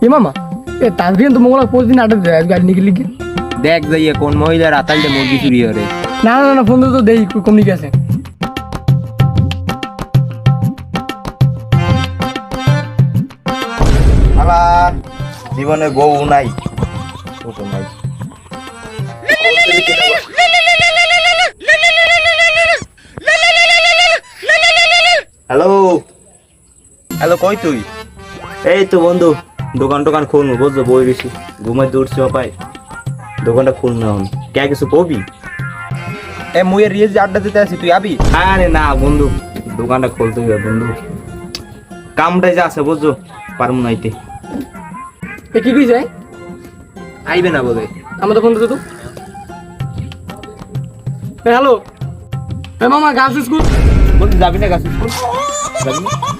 এ মামা এ তাজরিন তো মঙ্গলা প্রতিদিন আড্ডা দেয় গাড়ি নিয়ে গেলি দেখ যাইয়া কোন মহিলা রাতাইলে মুরগি চুরি করে। না না না ফোন তো দেই কমনি গেছে। আমার জীবনে বউ নাই, বউ নাই। হ্যালো হ্যালো, কই তুই? এই তো বন্ধু, দোকান টোকান খুলবো বুঝছো, বই বেশি ঘুমাই দৌড়ছি পাই, দোকানটা খুল না এখন। কে কিছু কবি? এ মুই রিলস আড্ডা দিতে আসি, তুই আবি? আরে না বন্ধু, দোকানটা খুলতে হবে বন্ধু, কামটাই যা আছে বুঝছো, পারবো নাইতে। এ কি কইছে আইবে না বলে। আমাদের ফোন তো হ্যালো এ মামা গাছ স্কুল বন্ধু যাবি না গাছ যাবি না?